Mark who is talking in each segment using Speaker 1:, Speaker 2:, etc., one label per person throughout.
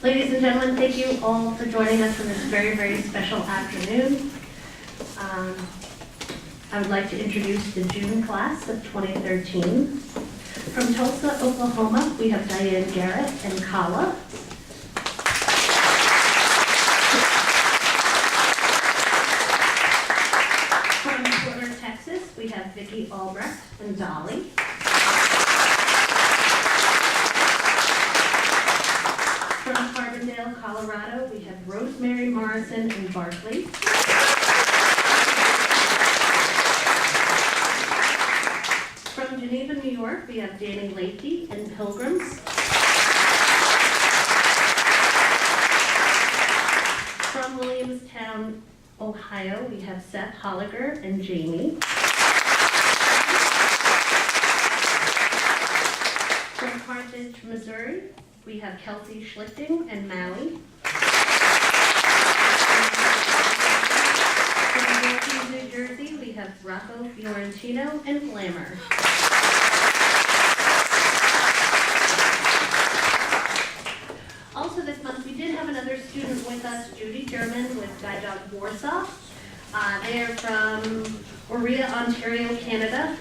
Speaker 1: Ladies and gentlemen, thank you all for joining us on this very, very special afternoon. I would like to introduce the June class of 2013. From Tulsa, Oklahoma, we have Diane Garrett and Kala. From Porter, Texas, we have Vicki Albrecht and Dolly. From Carbondale, Colorado, we have Rosemary Morrison and Barkley. From Geneva, New York, we have Danny Lakey and Pilgrims. From Williamstown, Ohio, we have Seth Holliger and Jamie. From Carthage, Missouri, we have Kelsey Schlichting and Maui. From Milton, New Jersey, we have Rocco Fiorentino and Glamour. Also this month, we did have another student with us, Judy German with Guide Dog Warsaw. They are from Oria, Ontario, Canada.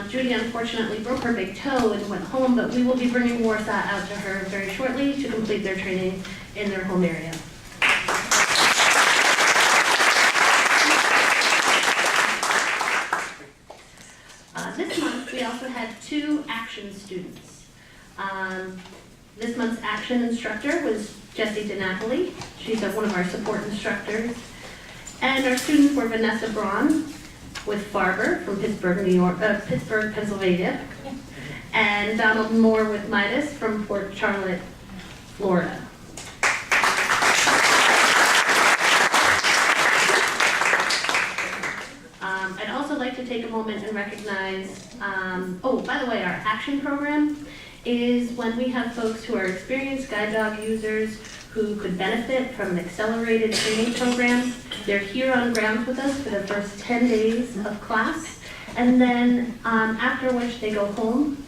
Speaker 1: Judy unfortunately broke her big toe and went home, but we will be bringing Warsaw out to her very shortly to complete their training in their home area. This month, we also had 2 action students. This month's action instructor was Jessie DiNapoli. She's one of our support instructors. And our students were Vanessa Braun with Farber from Pittsburgh, Pennsylvania, and Donald Moore with Midas from Port Charlotte, Florida. I'd also like to take a moment and recognize, oh, by the way, our action program is when we have folks who are experienced guide dog users who could benefit from an accelerated training program. They're here on ground with us for the first 10 days of class, and then after which they go home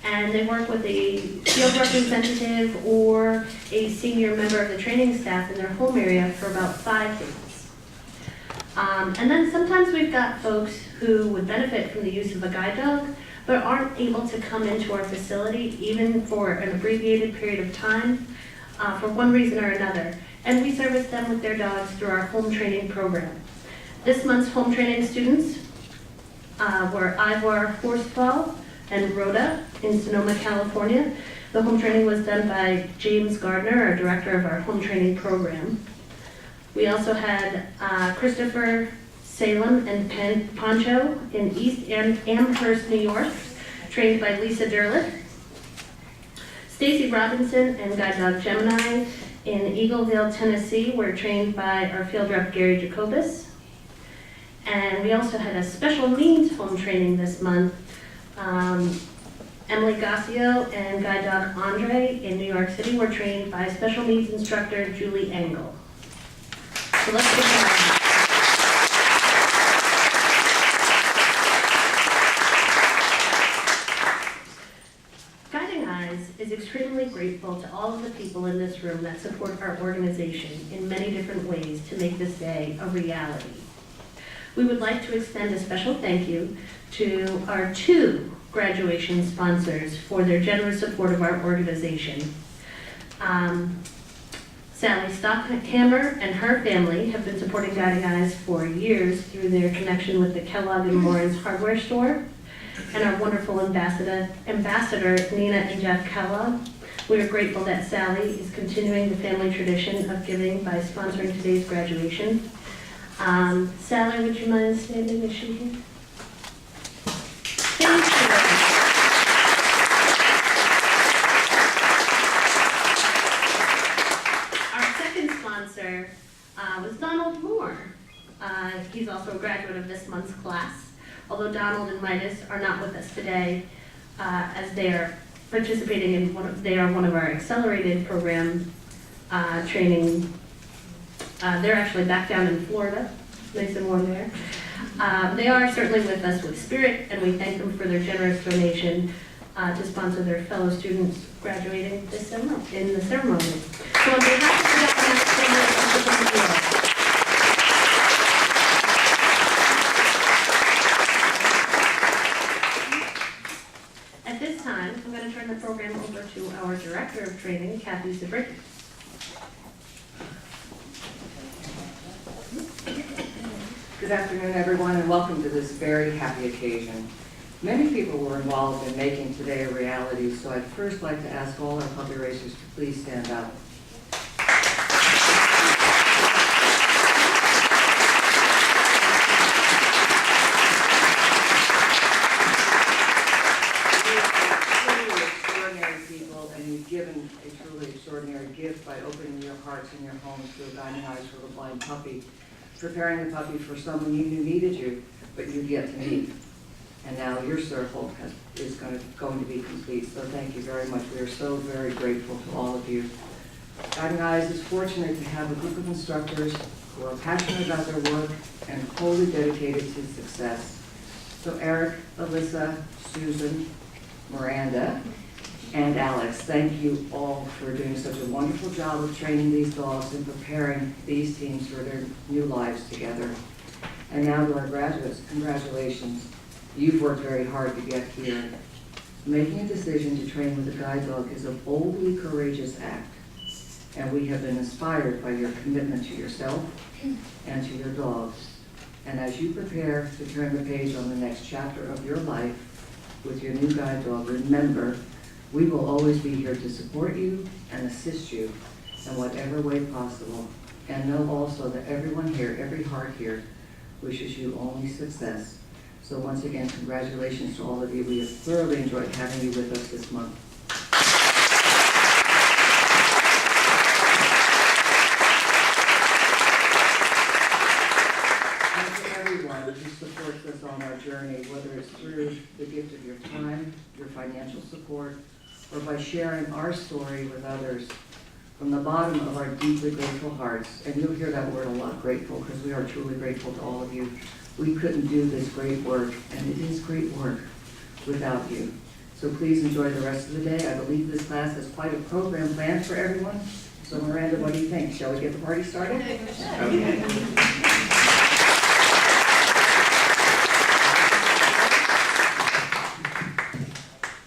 Speaker 1: and they work with a field representative or a senior member of the training staff in their home area for about 5 days. And then sometimes we've got folks who would benefit from the use of a guide dog, but aren't able to come into our facility even for an abbreviated period of time for one reason or another. And we service them with their dogs through our home training program. This month's home training students were Ivor Horsfall and Rhoda in Sonoma, California. The home training was done by James Gardner, our director of our home training program. We also had Christopher Salem and Poncho in East Amherst, New York, trained by Lisa Derlick. Stacy Robinson and Guide Dog Gemini in Eagleville, Tennessee were trained by our field rep Gary Jacobus. And we also had a special needs home training this month. Emily Gossio and Guide Dog Andre in New York City were trained by special needs instructor Julie Engel. So let's get started. Guiding Eyes is extremely grateful to all of the people in this room that support our organization in many different ways to make this day a reality. We would like to extend a special thank you to our 2 graduation sponsors for their generous support of our organization. Sally Stockhammer and her family have been supporting Guiding Eyes for years through their connection with the Kellogg and Lawrence hardware store. And our wonderful ambassador Nina and Jeff Kellogg. We are grateful that Sally is continuing the family tradition of giving by sponsoring today's graduation. Sally, would you mind standing? Is she here? Thank you. Our second sponsor was Donald Moore. He's also a graduate of this month's class. Although Donald and Midas are not with us today, as they are participating in one of our accelerated program training. They're actually back down in Florida, nice and warm there. They are certainly with us with spirit, and we thank them for their generous donation to sponsor their fellow students graduating this summer in the ceremony. So on behalf of the Dr. family, let's give them a applause. At this time, I'm going to turn the program over to our Director of Training, Kathy Zabricki.
Speaker 2: Good afternoon, everyone, and welcome to this very happy occasion. Many people were involved in making today a reality, so I'd first like to ask all our puppy racers to please stand up. You've given a truly extraordinary gift by opening your hearts and your homes to a Guiding Eyes for the Blind puppy, preparing the puppy for someone you knew needed you, but you'd yet to meet. And now your circle is going to be complete, so thank you very much. We are so very grateful to all of you. Guiding Eyes is fortunate to have a group of instructors who are passionate about their work and wholly dedicated to success. So Eric, Alyssa, Susan, Miranda, and Alex, thank you all for doing such a wonderful job of training these dogs and preparing these teams for their new lives together. And now to our graduates, congratulations. You've worked very hard to get here. Making a decision to train with a guide dog is a boldly courageous act, and we have been inspired by your commitment to yourself and to your dogs. And as you prepare to turn the page on the next chapter of your life with your new guide dog, remember, we will always be here to support you and assist you in whatever way possible. And know also that everyone here, every heart here, wishes you only success. So once again, congratulations to all of you. We have thoroughly enjoyed having you with us this month. And to everyone who supports us on our journey, whether it's through the gift of your time, your financial support, or by sharing our story with others, from the bottom of our deeply grateful hearts, and you'll hear that word a lot, grateful, because we are truly grateful to all of you. We couldn't do this great work, and it is great work, without you. So please enjoy the rest of the day. I believe this class has quite a program planned for everyone. So Miranda, what do you think? Shall we get the party started? Okay.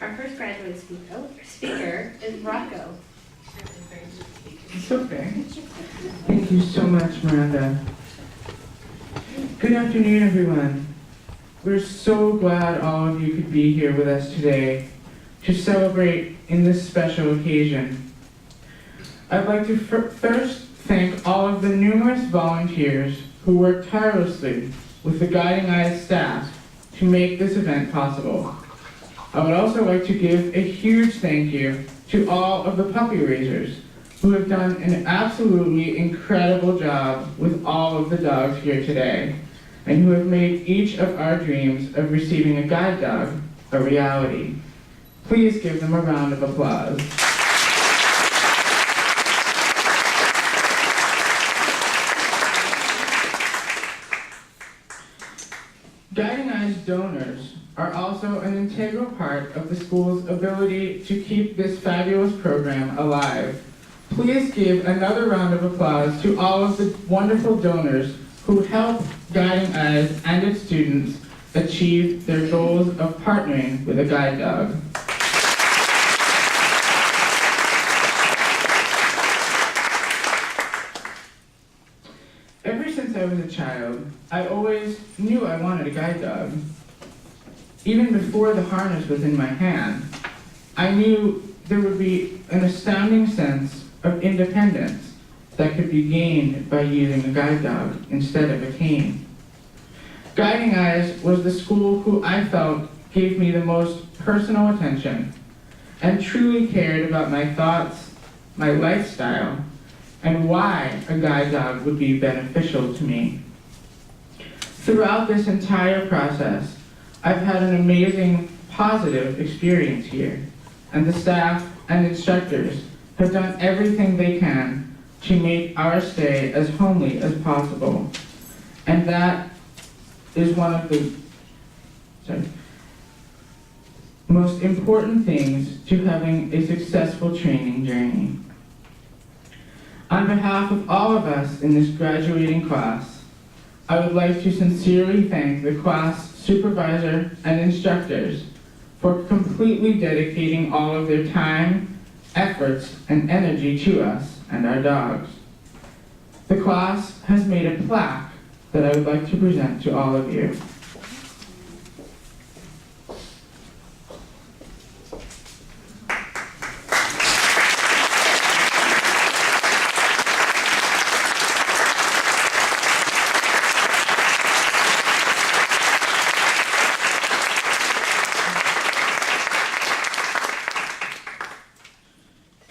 Speaker 1: Our first graduate speaker is Rocco.
Speaker 3: It's okay. Thank you so much, Miranda. Good afternoon, everyone. We're so glad all of you could be here with us today to celebrate in this special occasion. I'd like to first thank all of the numerous volunteers who work tirelessly with the Guiding Eyes staff to make this event possible. I would also like to give a huge thank you to all of the puppy raisers who have done an absolutely incredible job with all of the dogs here today, and who have made each of our dreams of receiving a guide dog a reality. Please give them a round of applause. Guiding Eyes donors are also an integral part of the school's ability to keep this fabulous program alive. Please give another round of applause to all of the wonderful donors who help Guiding Eyes and its students achieve their goals of partnering with a guide dog. Ever since I was a child, I always knew I wanted a guide dog. Even before the harness was in my hand, I knew there would be an astounding sense of independence that could be gained by using a guide dog instead of a cane. Guiding Eyes was the school who I felt gave me the most personal attention and truly cared about my thoughts, my lifestyle, and why a guide dog would be beneficial to me. Throughout this entire process, I've had an amazing, positive experience here, and the staff and instructors have done everything they can to make our stay as homely as possible. And that is one of the most important things to having a successful training journey. On behalf of all of us in this graduating class, I would like to sincerely thank the class supervisor and instructors for completely dedicating all of their time, efforts, and energy to us and our dogs. The class has made a plaque that I would like to present to all of you.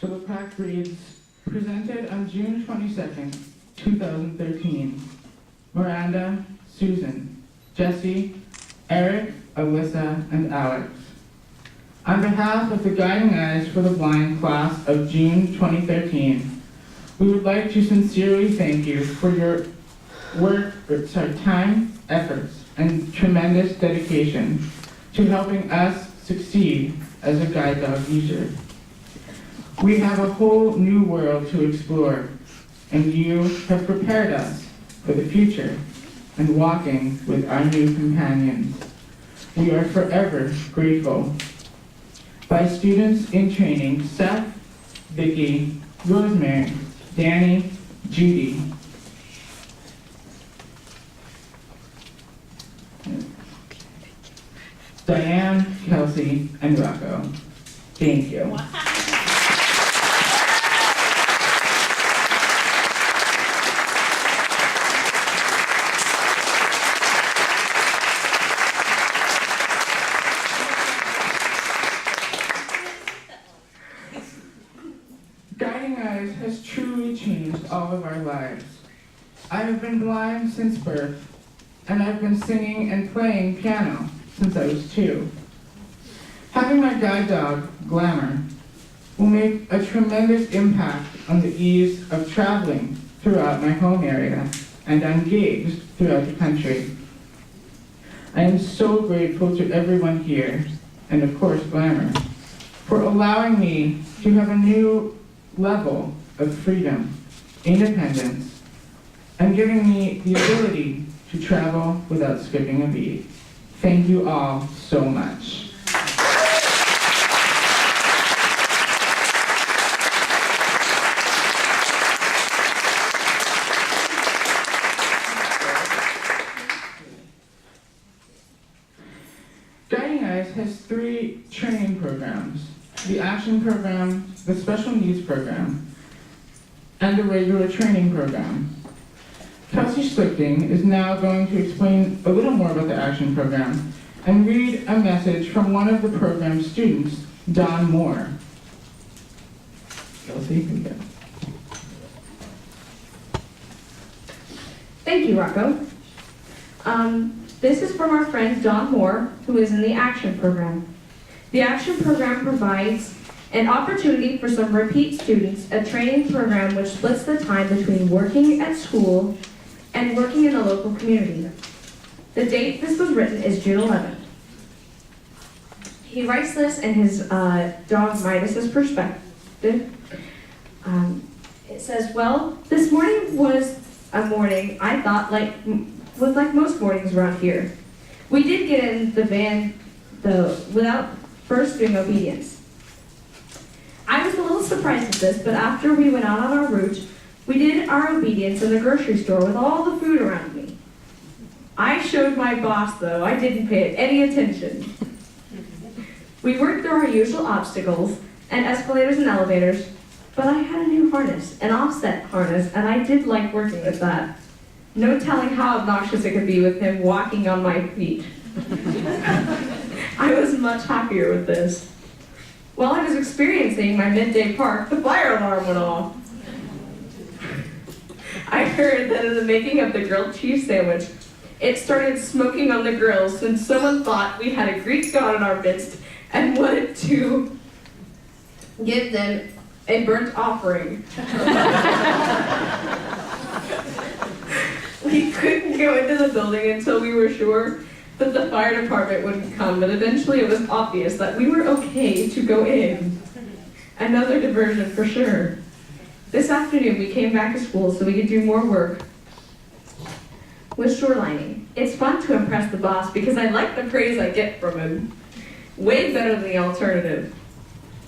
Speaker 3: So the plaque reads, presented on June 22nd, 2013, Miranda, Susan, Jesse, Eric, Alyssa, and Alex. On behalf of the Guiding Eyes for the Blind class of June 2013, we would like to sincerely thank you for your time, efforts, and tremendous dedication to helping us succeed as a guide dog user. We have a whole new world to explore, and you have prepared us for the future and walking with our new companions. We are forever grateful. By students in training, Seth, Vicky, Rosemary, Danny, Judy, Diane, Kelsey, and Rocco. Thank you.
Speaker 1: Wow.
Speaker 3: Guiding Eyes has truly changed all of our lives. I have been blind since birth, and I've been singing and playing piano since I was 2. Having my guide dog, Glamour, will make a tremendous impact on the ease of traveling throughout my home area and on gigs throughout the country. I am so grateful to everyone here, and of course Glamour, for allowing me to have a new level of freedom, independence, and giving me the ability to travel without skipping a beat. Thank you all so much. Guiding Eyes has 3 training programs: the action program, the special needs program, and the regular training program. Kelsey Schlichting is now going to explain a little more about the action program and read a message from one of the program's students, Don Moore. Kelsey, you can go.
Speaker 4: Thank you, Rocco. This is from our friend Don Moore, who is in the Action Program. The Action Program provides an opportunity for some repeat students, a training program which splits the time between working at school and working in the local community. The date this was written is June 11th. He writes this in his dog Midas's perspective. It says, well, this morning was a morning I thought was like most mornings around here. We did get in the van, though, without first doing obedience. I was a little surprised at this, but after we went out on our route, we did our obedience in the grocery store with all the food around me. I showed my boss, though, I didn't pay it any attention. We worked through our usual obstacles and escalators and elevators, but I had a new harness, an offset harness, and I did like working with that. No telling how obnoxious it could be with him walking on my feet. I was much happier with this. While I was experiencing my midday park, the fire alarm went off. I heard that in the making of the grilled cheese sandwich, it started smoking on the grill since someone thought we had a Greek god in our midst and wanted to give them a burnt offering. We couldn't go into the building until we were sure that the fire department wouldn't come, but eventually it was obvious that we were okay to go in. Another diversion for sure. This afternoon, we came back to school so we could do more work with shorelining. It's fun to impress the boss because I like the praise I get from him. Way better than the alternative.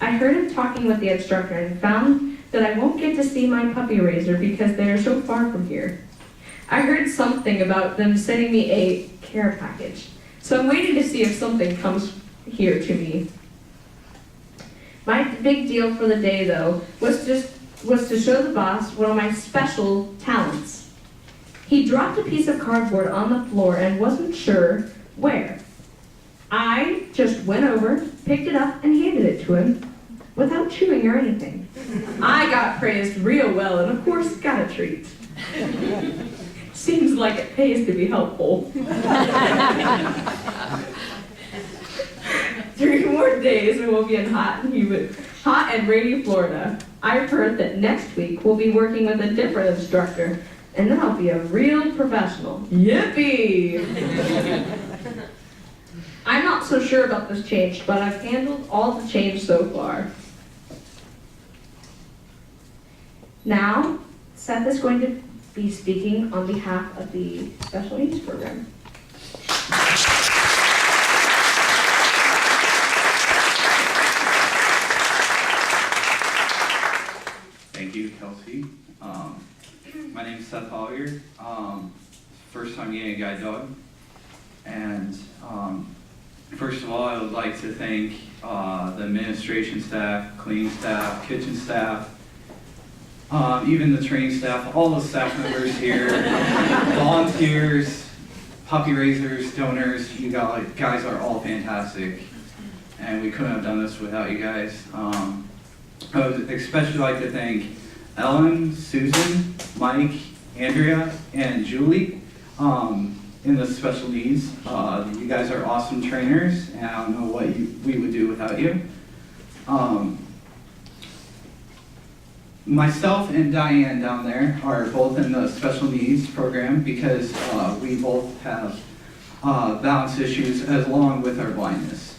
Speaker 4: I heard him talking with the instructor and found that I won't get to see my puppy raiser because they are so far from here. I heard something about them sending me a care package, so I'm waiting to see if something comes here to me. My big deal for the day, though, was to show the boss one of my special talents. He dropped a piece of cardboard on the floor and wasn't sure where. I just went over, picked it up, and handed it to him without chewing or anything. I got praised real well and, of course, got a treat. Seems like it pays to be helpful. 3 more days and we'll be in hot and rainy Florida. I've heard that next week we'll be working with a different instructor, and then I'll be a real professional. Yippee! I'm not so sure about this change, but I've handled all the change so far. Now, Seth is going to be speaking on behalf of the special needs program.
Speaker 5: Thank you, Kelsey. My name is Seth Hollier. First time getting a guide dog. And first of all, I would like to thank the administration staff, cleaning staff, kitchen staff, even the training staff, all the staff members here, volunteers, puppy raisers, donors. You guys are all fantastic. And we couldn't have done this without you guys. I would especially like to thank Ellen, Susan, Mike, Andrea, and Julie in the special needs. You guys are awesome trainers, and I don't know what we would do without you. Myself and Diane down there are both in the special needs program because we both have balance issues along with our blindness.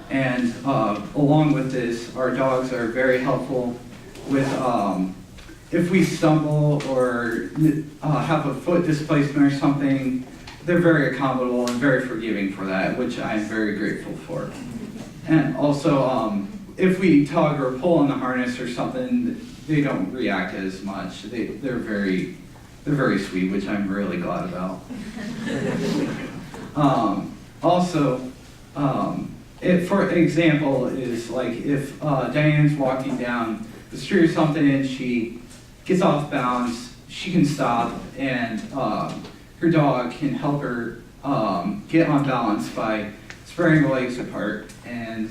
Speaker 5: And along with this, our dogs are very helpful with if we stumble or have a foot displacement or something, they're very accommodable and very forgiving for that, which I'm very grateful for. And also, if we tug or pull on the harness or something, they don't react as much. They're very sweet, which I'm really glad about. For example, is like if Diane's walking down the street or something and she gets off balance, she can stop and her dog can help her get on balance by spreading her legs apart. And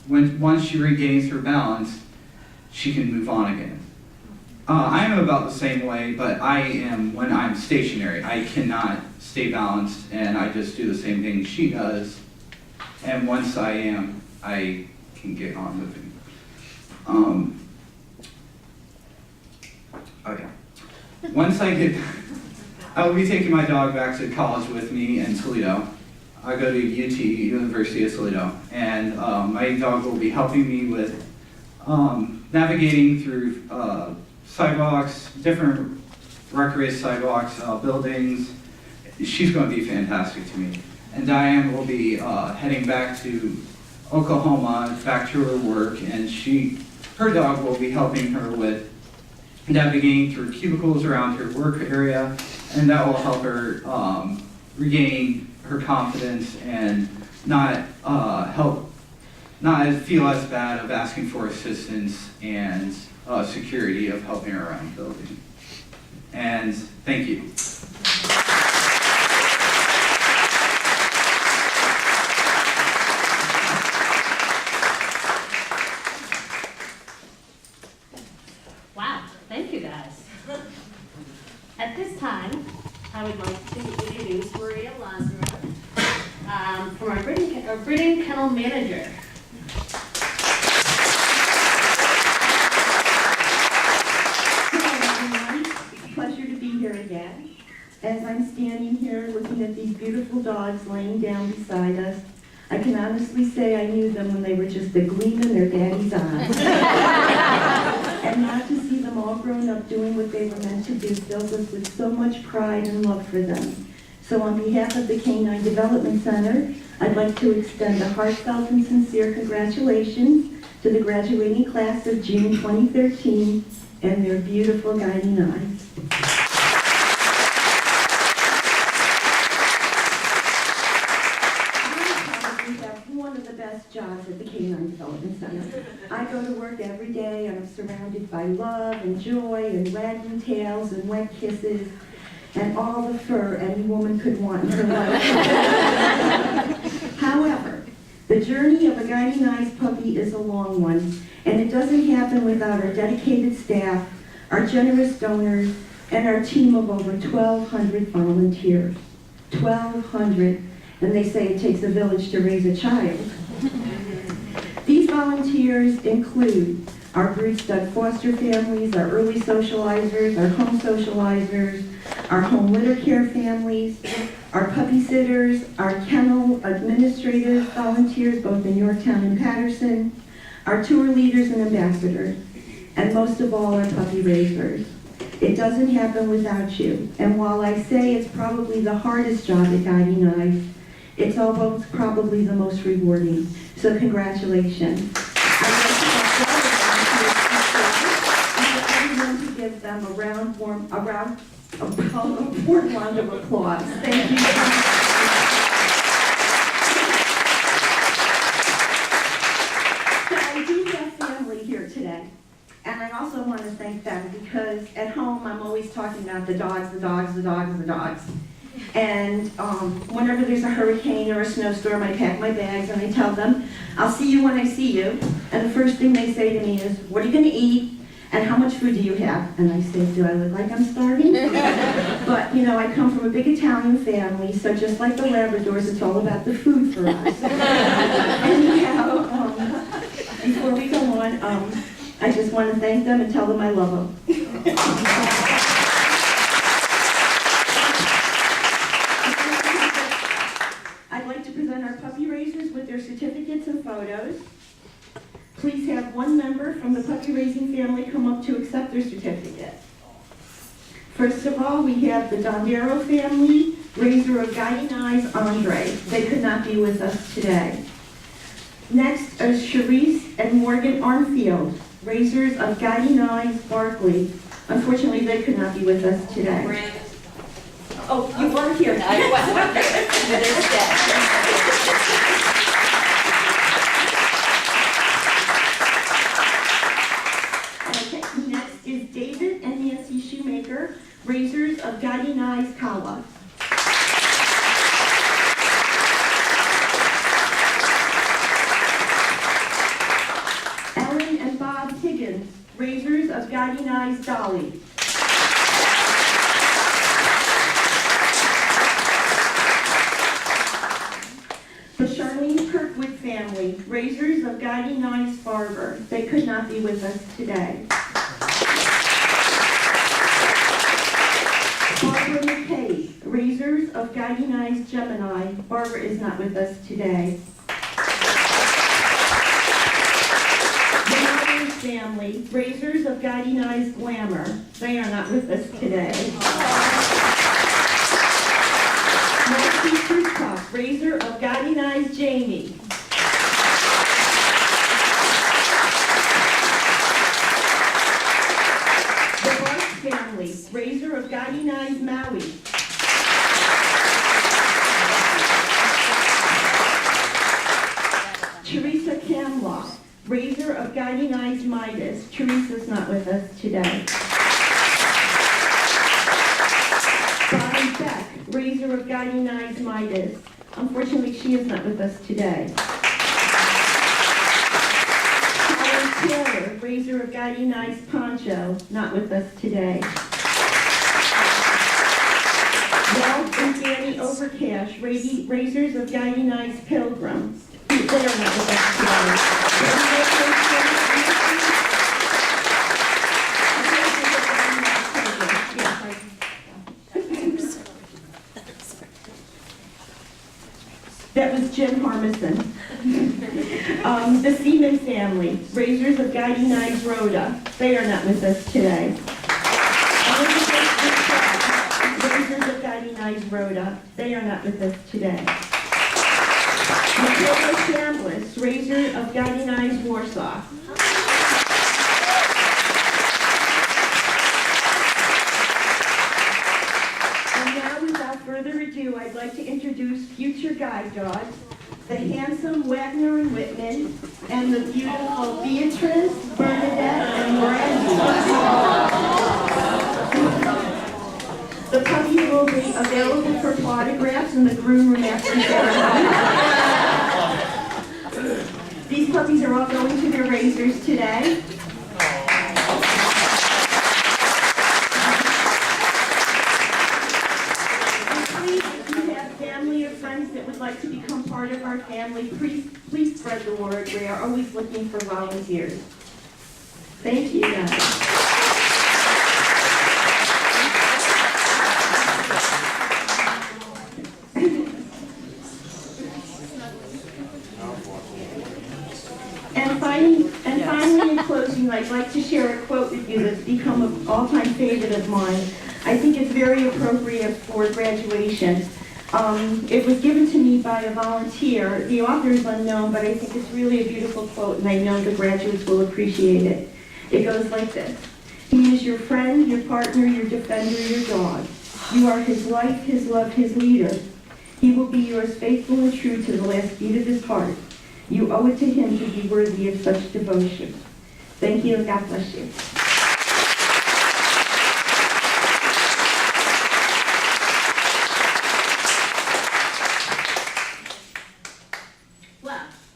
Speaker 5: once she regains her balance, she can move on again. I am about the same way, but I am when I'm stationary. I cannot stay balanced, and I just do the same thing she does. And once I can get on moving. Once I will be taking my dog back to college with me in Toledo. I go to UT, University of Toledo, and my dog will be helping me with navigating through sidewalks, different recreation sidewalks, buildings. She's going to be fantastic to me. And Diane will be heading back to Oklahoma, back to her work, and her dog will be helping her with navigating through cubicles around her work area, and that will help her regain her confidence and not feel as bad of asking for assistance and security of helping her around the building. And thank you.
Speaker 1: Wow, thank you guys. At this time, I would like to introduce Maria Lazaro from our breeding kennel manager.
Speaker 6: Hello everyone, it's a pleasure to be here again. As I'm standing here looking at these beautiful dogs laying down beside us, I can honestly say I knew them when they were just a gleam in their daddy's eyes. And not to see them all grown up doing what they were meant to do fills us with so much pride and love for them. So on behalf of the Canine Development Center, I'd like to extend a heartfelt and sincere congratulations to the graduating class of June 2013 and their beautiful guiding eyes. One of the best jobs at the Canine Development Center. I go to work every day and I'm surrounded by love and joy and wagging tails and wet kisses and all the fur any woman could want in her life. However, the journey of a guiding eyes puppy is a long one, and it doesn't happen without our dedicated staff, our generous donors, and our team of over 1,200 volunteers. 1,200. And they say it takes a village to raise a child. These volunteers include our brood-stud foster families, our early socializers, our home socializers, our home litter care families, our puppy sitters, our kennel administrative volunteers, both in Yorktown and Patterson, our tour leaders and ambassadors, and most of all, our puppy raisers. It doesn't happen without you. And while I say it's probably the hardest job at Guiding Eyes, it's almost probably the most rewarding. So congratulations. I'd like to everyone to give them a warm round of applause. Thank you. So I do have family here today. And I also want to thank them because at home I'm always talking about the dogs, the dogs, the dogs, the dogs. And whenever there's a hurricane or a snowstorm, I pack my bags and I tell them, I'll see you when I see you. And the first thing they say to me is, what are you going to eat? And how much food do you have? And I say, do I look like I'm starving? But, you know, I come from a big Italian family, so just like the Labradors, it's all about the food for us. Anyhow, before we go on, I just want to thank them and tell them I love them. I'd like to present our puppy raisers with their certificates and photos. Please have one member from the puppy raising family come up to accept their certificate. First of all, we have the Dondero family, raiser of Guiding Eyes, Andre. They could not be with us today. Next is Charisse and Morgan Armfield, raisers of Guiding Eyes, Barkley. Unfortunately, they could not be with us today. Oh, you weren't here.
Speaker 7: I wasn't
Speaker 6: Okay, next is David and Nancy Shoemaker, raisers of Guiding Eyes, Kawa. Ellen and Bob Tiggins, raisers of Guiding Eyes, Dolly. The Charlene Kirkwood family, raisers of Guiding Eyes, Barber. They could not be with us today. Barbara McKay, raisers of Guiding Eyes, Gemini. Barbara is not with us today. The Myers family, raisers of Guiding Eyes, Glamour. They are not with us today. Nancy Kruzkoff, raiser of Guiding Eyes, Jamie. The Barks family, raiser of Guiding Eyes, Maui. Teresa Camlock, raiser of Guiding Eyes, Midas. Teresa's not with us today. Bonnie Beck, raiser of Guiding Eyes, Midas. Unfortunately, she is not with us today. Helen Taylor, raiser of Guiding Eyes, Poncho, not with us today. Ralph and Danny Overcash, raisers of Guiding Eyes, Pilgrim. They are not with us today. That was Jim Harmison. The Seaman family, raisers of Guiding Eyes Rhoda, they are not with us today. Raisers of Guiding Eyes Rhoda, they are not with us today. Matilda Chambliss, raiser of Guiding Eyes Warsaw. And now, without further ado, I'd like to introduce future guide dogs, the handsome Wagner and Whitman, and the beautiful Beatrice, Bernadette, and Brandy. The puppy will be available for photographs in the groom room after the ceremony. These puppies are all going to their raisers today. That would like to become part of our family, please spread the word. We are always looking for volunteers. Thank you, guys. And finally, in closing, I'd like to share a quote with you that's become an all-time favorite of mine. I think it's very appropriate for graduation. It was given to me by a volunteer. The author is unknown, but I think it's really a beautiful quote, and I know the graduates will appreciate it. It goes like this: "He is your friend, your partner, your defender, your dog. You are his life, his love, his leader. He will be yours faithful and true to the last beat of his heart. You owe it to him to be worthy of such devotion." Thank you, and God bless you.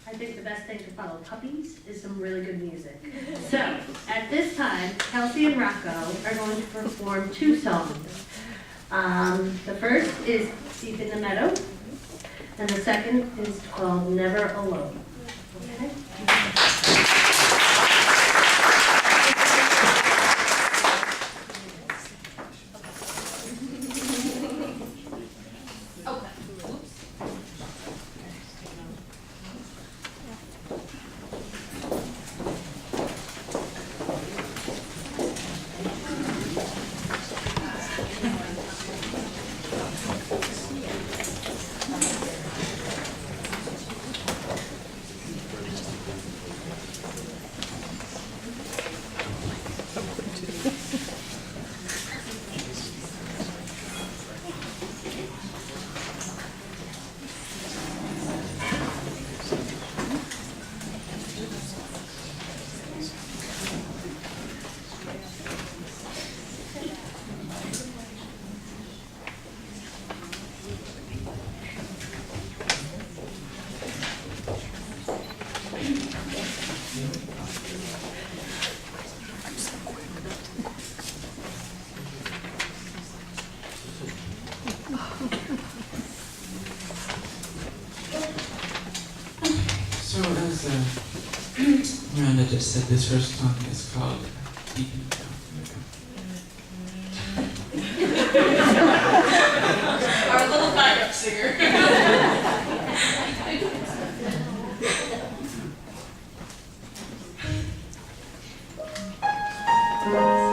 Speaker 1: I think the best thing to follow puppies is some really good music. So, at this time, Kelsey and Rocco are going to perform 2 songs. The first is Deep in the Meadow, and the second is called Never Alone. Okay?
Speaker 7: So as Miranda just said, this first song is called Deep in the Meadow.
Speaker 8: Our little backup singer.
Speaker 7: Thank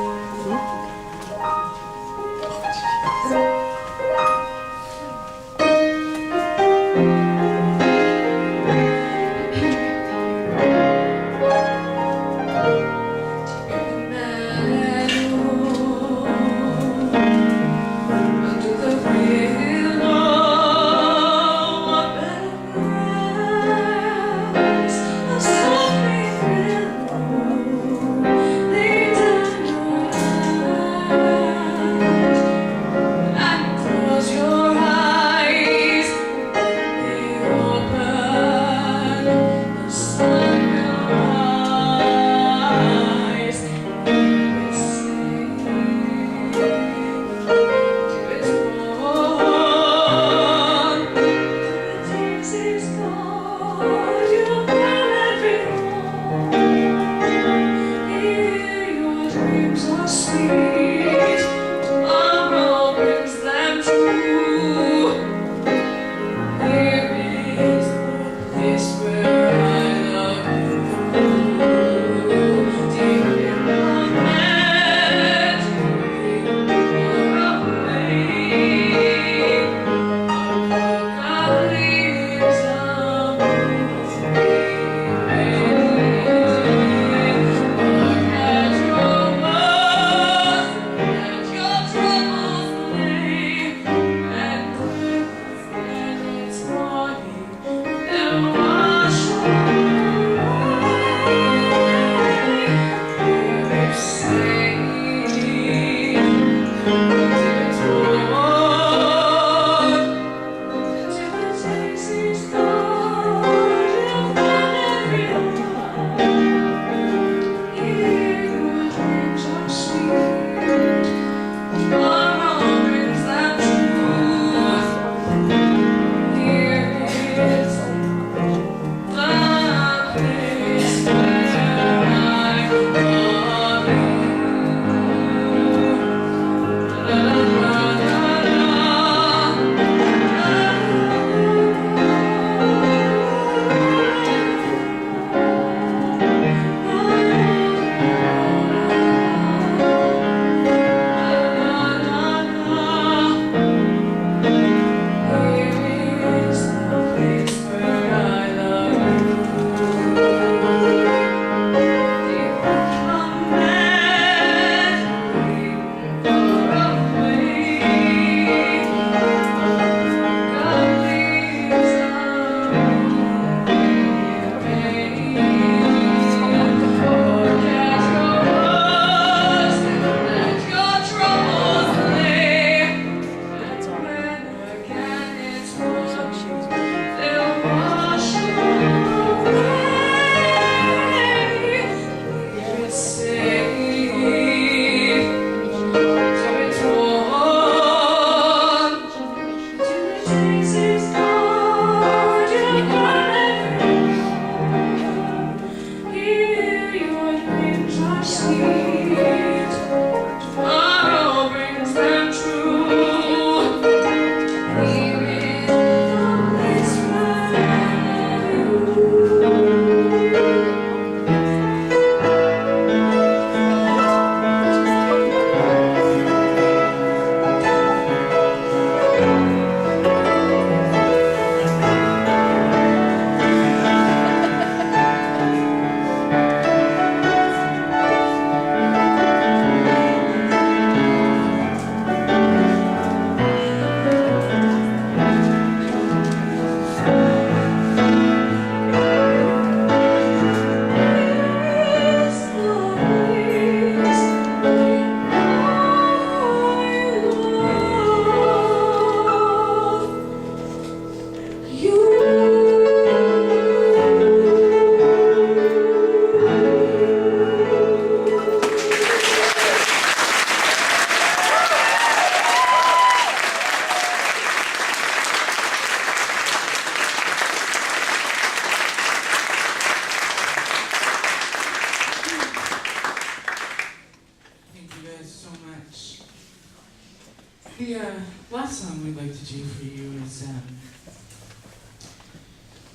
Speaker 7: last song we'd like to do for you is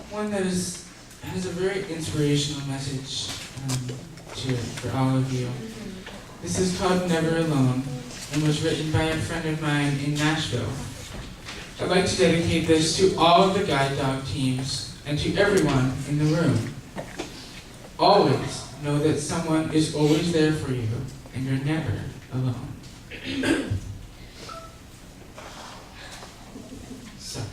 Speaker 7: one that has a very inspirational message to it for all of you. This is called Never Alone and was written by a friend of mine in Nashville. I'd like to dedicate this to all of the guide dog teams and to everyone in the room. Always know that someone is always there for you and you're never alone. Sorry.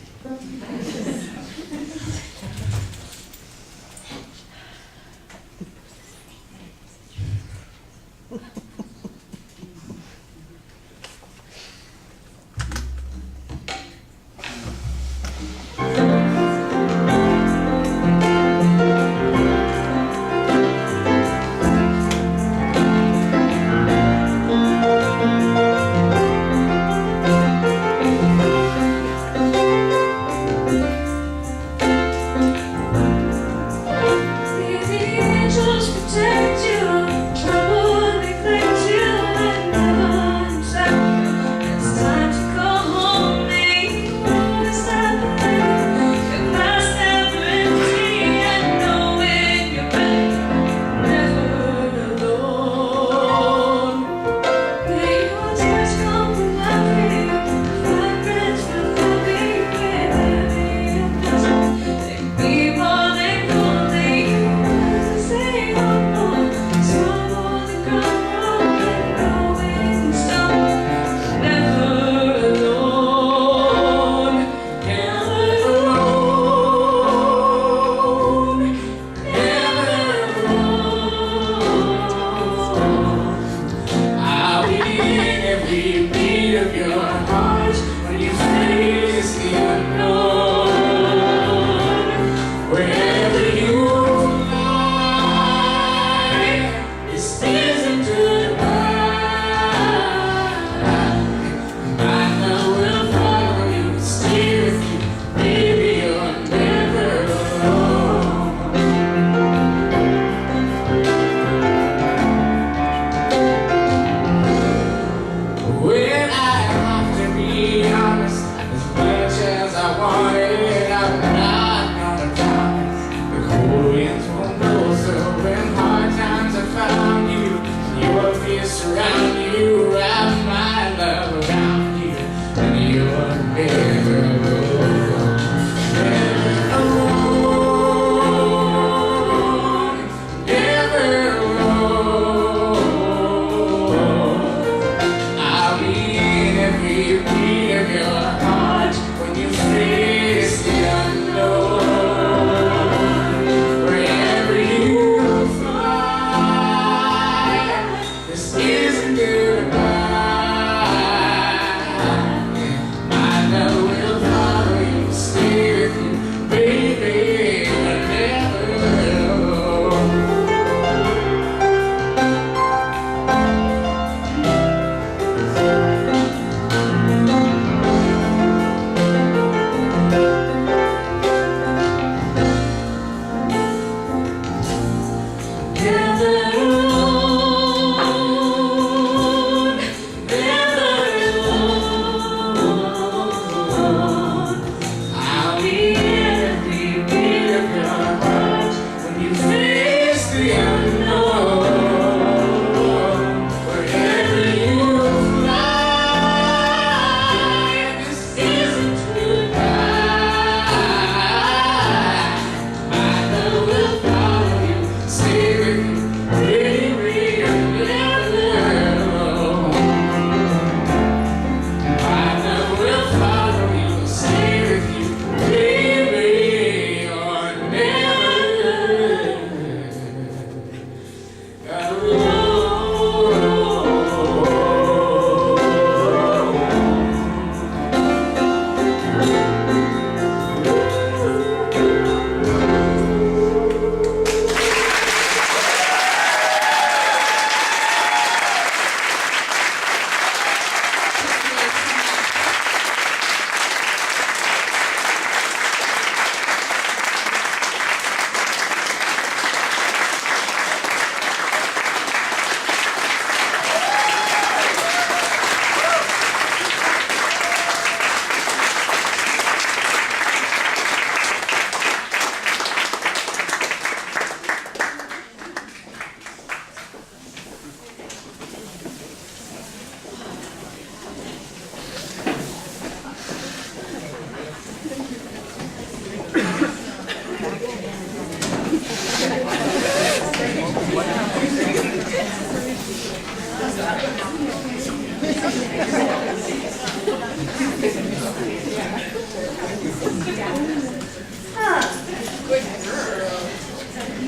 Speaker 7: I'll be in every beat of your heart when you say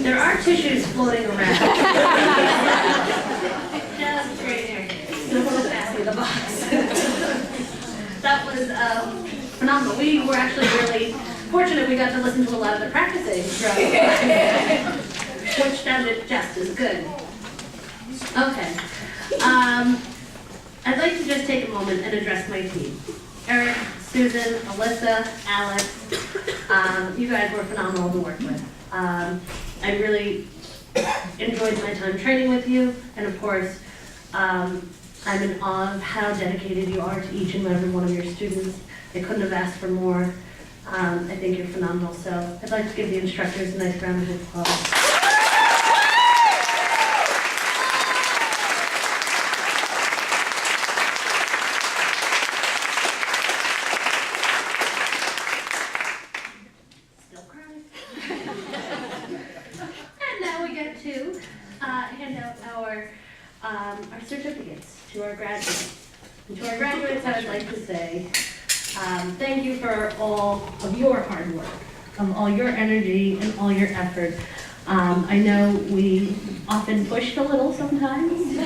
Speaker 1: There are tissues floating around. Just right here. Don't go pass me the box. That was phenomenal. We were actually really fortunate. We got to listen to a lot of the practicing from, which sounded just as good. Okay. I'd like to just take a moment and address my team. Eric, Susan, Alyssa, Alex, you guys were phenomenal to work with. I really enjoyed my time training with you, and of course, I'm in awe of how dedicated you are to each and every one of your students. I couldn't have asked for more. I think you're phenomenal, so I'd like to give the instructors a nice round of applause. Hand out our certificates to our graduates. And to our graduates, I would like to say thank you for all of your hard work, all your energy and all your effort. I know we often pushed a little sometimes,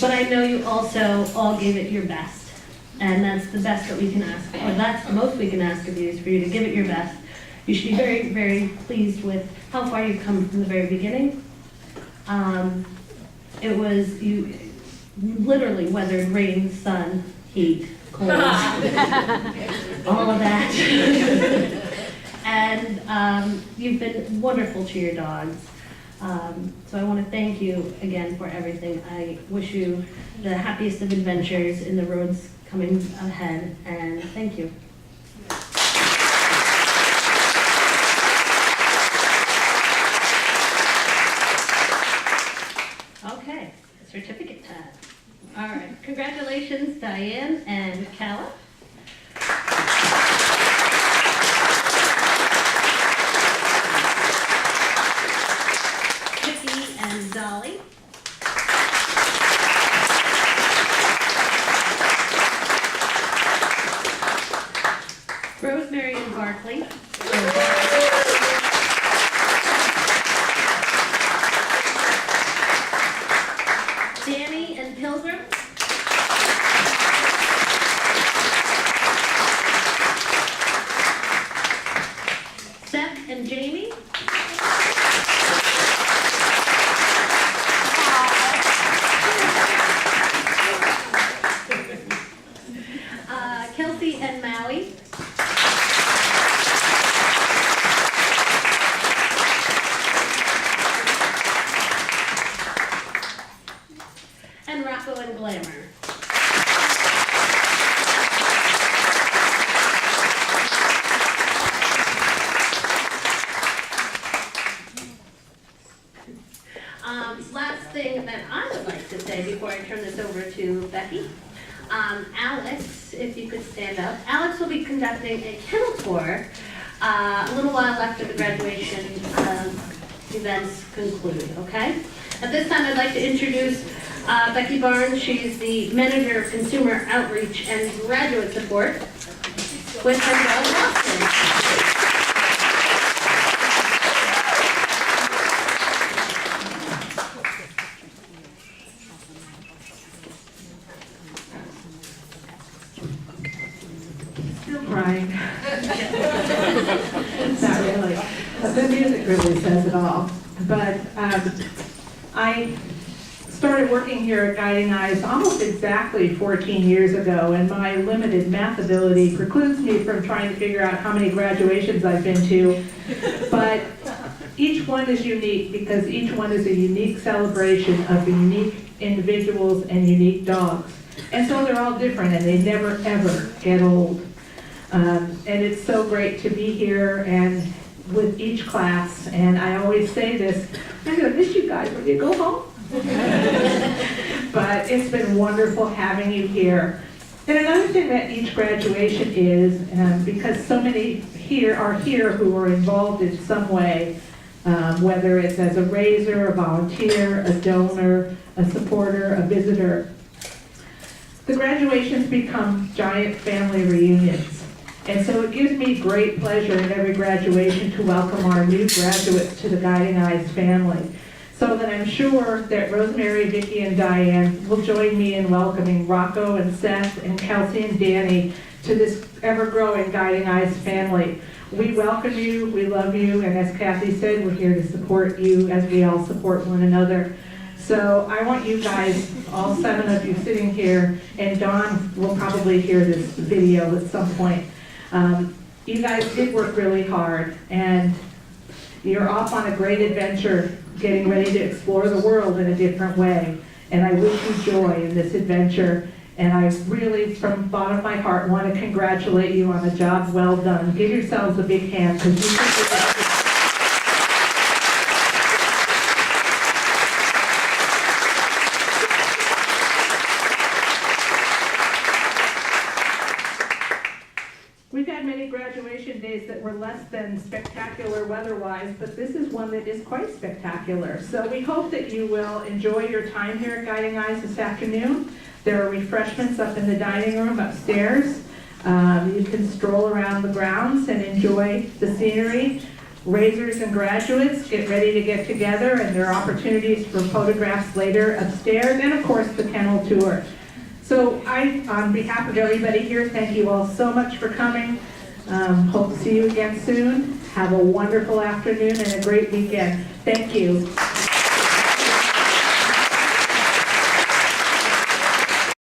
Speaker 1: but I know you also all gave it your best. And that's the best that we can ask, or that's the most we can ask of you, is for you to give it your best. You should be very, very pleased with how far you've come from the very beginning. It was, you literally weathered rain, sun, heat, cold, all of that. And you've been wonderful to your dogs. So I want to thank you again for everything. I wish you the happiest of adventures in the roads coming ahead, and thank you. Okay, certificate time. All right, congratulations, Diane and Calla. Vicky and Dolly. Rosemary and Barkley. Danny and Pilgrim. Seth and Jamie. Kelsey and Maui. And Rocco and Glamour. Last thing that I would like to say before I turn this over to Becky. Alex, if you could stand up. Alex will be conducting a kennel tour a little while after the graduation events conclude, okay? At this time, I'd like to introduce Becky Barnes. She's the Manager of Consumer Outreach and Graduate Support with Monroe Boston.
Speaker 9: Still crying. Not really. The music really says it all. But I started working here at Guiding Eyes almost exactly 14 years ago, and my limited math ability precludes me from trying to figure out how many graduations I've been to. But each one is unique because each one is a unique celebration of unique individuals and unique dogs. And so they're all different, and they never, ever get old. And it's so great to be here and with each class. And I always say this, I'm going to miss you guys when you go home. But it's been wonderful having you here. And another thing that each graduation is, because so many here who are involved in some way, whether it's as a raiser, a volunteer, a donor, a supporter, a visitor, the graduations become giant family reunions. And so it gives me great pleasure in every graduation to welcome our new graduates to the Guiding Eyes family. So that I'm sure that Rosemary, Vicki, and Diane will join me in welcoming Rocco and Seth and Kelsey and Danny to this ever-growing Guiding Eyes family. We welcome you, we love you, and as Kathy said, we're here to support you as we all support one another. So I want you guys, all 7 of you sitting here, and Dawn will probably hear this video at some point. You guys did work really hard, and you're off on a great adventure, getting ready to explore the world in a different way. And I wish you joy in this adventure. And I really, from the bottom of my heart, want to congratulate you on a job well done. Give yourselves a big hand, because you did it. We've had many graduation days that were less than spectacular weather-wise, but this is one that is quite spectacular. So we hope that you will enjoy your time here at Guiding Eyes this afternoon. There are refreshments up in the dining room upstairs. You can stroll around the grounds and enjoy the scenery. Raisers and graduates, get ready to get together, and there are opportunities for photographs later upstairs, and of course the kennel tour. So on behalf of everybody here, thank you all so much for coming. Hope to see you again soon. Have a wonderful afternoon and a great weekend. Thank you.